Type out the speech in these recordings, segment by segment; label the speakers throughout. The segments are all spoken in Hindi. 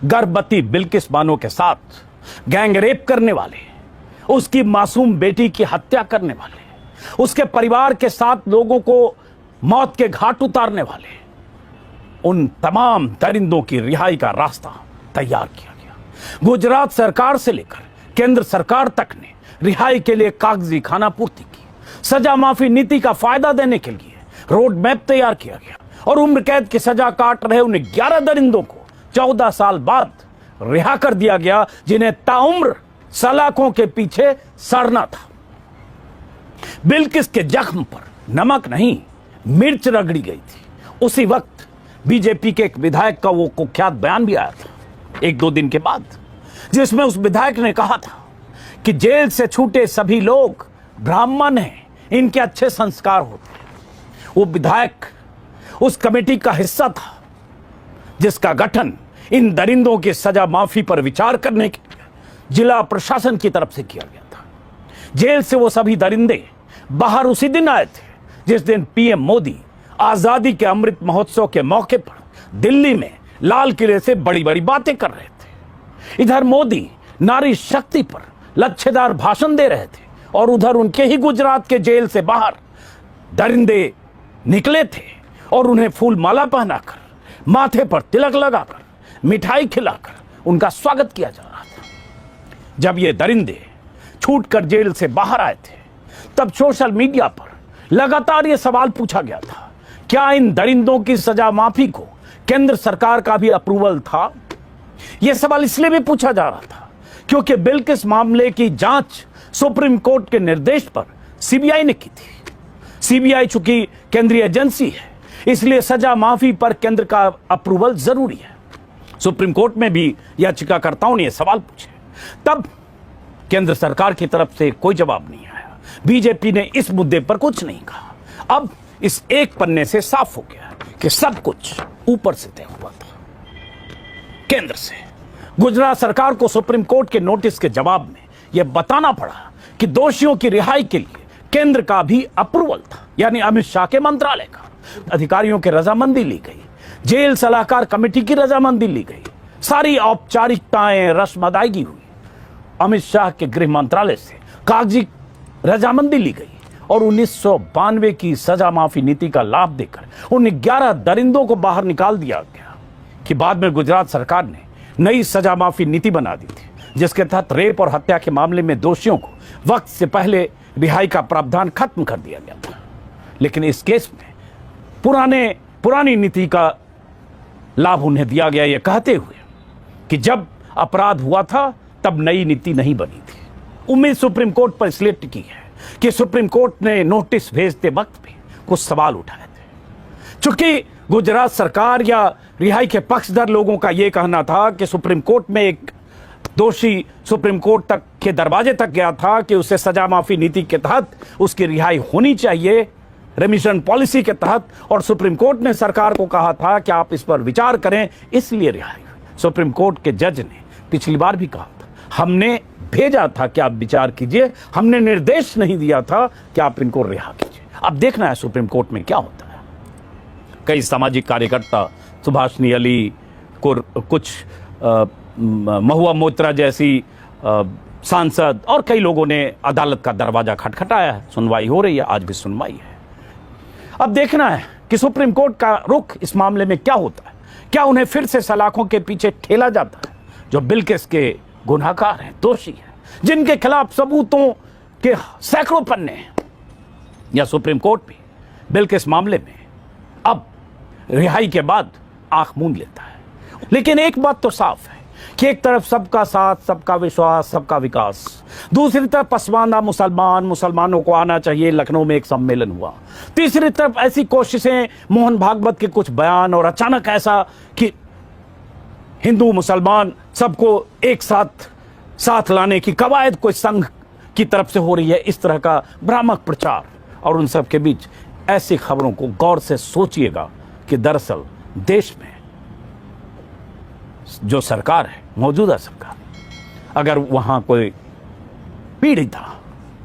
Speaker 1: गर्भवती बिल्किस बानो के साथ गैंगरेप करने वाले, उसकी मासूम बेटी की हत्या करने वाले, उसके परिवार के साथ लोगों को मौत के घाट उतारने वाले, उन तमाम दरिंदों की रिहाई का रास्ता तैयार किया गया। गुजरात सरकार से लेकर केंद्र सरकार तक ने रिहाई के लिए कागजी खानापूर्ति की। सजा माफी नीति का फायदा देने के लिए रोड मैप तैयार किया गया और उम्र कैद की सजा काट रहे उन 11 दरिंदों को 14 साल बाद रिहा कर दिया गया, जिन्हें ताउम्र सलाखों के पीछे सड़ना था। बिल्किस के जख्म पर नमक नहीं, मिर्च रगड़ी गई थी। उसी वक्त बीजेपी के एक विधायक का वो कुख्यात बयान भी आया था 1-2 दिन के बाद, जिसमें उस विधायक ने कहा था कि जेल से छूटे सभी लोग ब्राह्मण हैं, इनके अच्छे संस्कार होते हैं। वो विधायक उस कमेटी का हिस्सा था जिसका गठन इन दरिंदों की सजा माफी पर विचार करने के लिए जिला प्रशासन की तरफ से किया गया था। जेल से वो सभी दरिंदे बाहर उसी दिन आए थे जिस दिन पीएम मोदी आजादी के अमृत महोत्सव के मौके पर दिल्ली में लाल किले से बड़ी बड़ी बातें कर रहे थे। इधर मोदी नारी शक्ति पर लच्छेदार भाषण दे रहे थे और उधर उनके ही गुजरात के जेल से बाहर दरिंदे निकले थे और उन्हें फूल माला पहनाकर, माथे पर तिलक लगाकर, मिठाई खिलाकर उनका स्वागत किया जा रहा था। जब ये दरिंदे छूटकर जेल से बाहर आए थे तब सोशल मीडिया पर लगातार ये सवाल पूछा गया था, क्या इन दरिंदों की सजा माफी को केंद्र सरकार का भी अप्रूवल था? यह सवाल इसलिए भी पूछा जा रहा था क्योंकि बिल्किस मामले की जांच सुप्रीम कोर्ट के निर्देश पर सीबीआई ने की थी। सीबीआई चूंकि केंद्रीय एजेंसी है, इसलिए सजा माफी पर केंद्र का अप्रूवल जरूरी है। सुप्रीम कोर्ट में भी याचिकाकर्ताओं ने यह सवाल पूछे, तब केंद्र सरकार की तरफ से कोई जवाब नहीं आया। बीजेपी ने इस मुद्दे पर कुछ नहीं कहा। अब इस एक पन्ने से साफ हो गया कि सब कुछ ऊपर से तय हुआ था, केंद्र से। गुजरात सरकार को सुप्रीम कोर्ट के नोटिस के जवाब में यह बताना पड़ा कि दोषियों की रिहाई के लिए केंद्र का भी अप्रूवल था, यानी अमित शाह के मंत्रालय का। अधिकारियों की रजामंदी ली गई, जेल सलाहकार कमेटी की रजामंदी ली गई, सारी औपचारिकताएं रस्म अदायगी हुई। अमित शाह के गृह मंत्रालय से कागजी रजामंदी ली गई और 1992 की सजा माफी नीति का लाभ देकर उन 11 दरिंदों को बाहर निकाल दिया गया कि बाद में गुजरात सरकार ने नई सजा माफी नीति बना दी थी, जिसके तहत रेप और हत्या के मामले में दोषियों को वक्त से पहले रिहाई का प्रावधान खत्म कर दिया गया था। लेकिन इस केस में पुरानी नीति का लाभ उन्हें दिया गया, यह कहते हुए कि जब अपराध हुआ था तब नई नीति नहीं बनी थी। उम्मीद सुप्रीम कोर्ट पर इसलिए टिकी है कि सुप्रीम कोर्ट ने नोटिस भेजते वक्त भी कुछ सवाल उठाए थे। चूंकि गुजरात सरकार या रिहाई के पक्षधर लोगों का यह कहना था कि सुप्रीम कोर्ट में एक दोषी सुप्रीम कोर्ट तक के दरवाजे तक गया था कि उसे सजा माफी नीति के तहत उसकी रिहाई होनी चाहिए, रेमिशन पॉलिसी के तहत, और सुप्रीम कोर्ट ने सरकार को कहा था कि आप इस पर विचार करें, इसलिए रिहाई हुई। सुप्रीम कोर्ट के जज ने पिछली बार भी कहा था, हमने भेजा था कि आप विचार कीजिए, हमने निर्देश नहीं दिया था कि आप इनको रिहा कीजिए। अब देखना है सुप्रीम कोर्ट में क्या होता है। कई सामाजिक कार्यकर्ता, सुभाषनी अली, कुछ महुआ मोत्रा जैसी सांसद और कई लोगों ने अदालत का दरवाजा खटखटाया है। सुनवाई हो रही है, आज भी सुनवाई है। अब देखना है कि सुप्रीम कोर्ट का रुख इस मामले में क्या होता है। क्या उन्हें फिर से सलाखों के पीछे ठेला जाता है जो बिल्किस के गुनहगार हैं, दोषी हैं, जिनके खिलाफ सबूतों के सैकड़ों पन्ने हैं, या सुप्रीम कोर्ट भी बिल्किस मामले में अब रिहाई के बाद आंख मूंद लेता है। लेकिन एक बात तो साफ है कि एक तरफ सबका साथ, सबका विश्वास, सबका विकास, दूसरी तरफ पसमानदा मुसलमानों को आना चाहिए, लखनऊ में एक सम्मेलन हुआ। तीसरी तरफ ऐसी कोशिशें, मोहन भागवत के कुछ बयान, और अचानक ऐसा कि हिंदू मुसलमान सबको एक साथ लाने की कवायद कोई संघ की तरफ से हो रही है। इस तरह का भ्रामक प्रचार, और उन सब के बीच ऐसी खबरों को गौर से सोचिएगा कि दरअसल देश में जो सरकार है, मौजूदा सरकार, अगर वहां कोई पीड़िता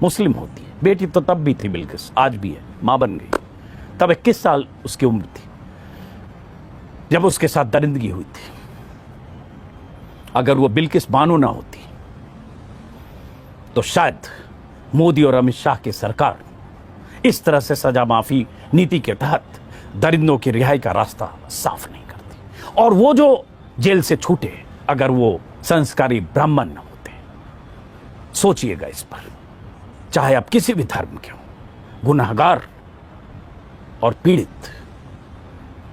Speaker 1: मुस्लिम होती है, बेटी तो तब भी थी बिल्किस, आज भी है, मां बन गई, तब 21 साल उसकी उम्र थी जब उसके साथ दरिंदगी हुई थी। अगर वो बिल्किस बानो ना होती तो शायद मोदी और अमित शाह की सरकार इस तरह से सजा माफी नीति के तहत दरिंदों की रिहाई का रास्ता साफ नहीं करती। और वो जो जेल से छूटे, अगर वो संस्कारी ब्राह्मण न होते। सोचिएगा इस पर, चाहे आप किसी भी धर्म के हो, गुनाहगार और पीड़ित,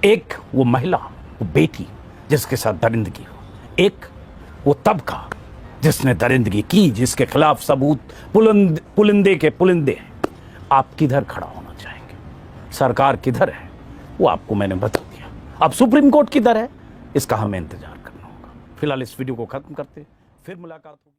Speaker 1: एक वो महिला, वो बेटी जिसके साथ दरिंदगी हो, एक वो तबका जिसने दरिंदगी की, जिसके खिलाफ सबूत पुलिंदे के पुलिंदे हैं। आप किधर खड़ा होना चाहेंगे? सरकार किधर है वो आपको मैंने बता दिया। अब सुप्रीम कोर्ट किधर है इसका हमें इंतजार करना होगा। फिलहाल इस वीडियो को खत्म करते, फिर मुलाकात होगी।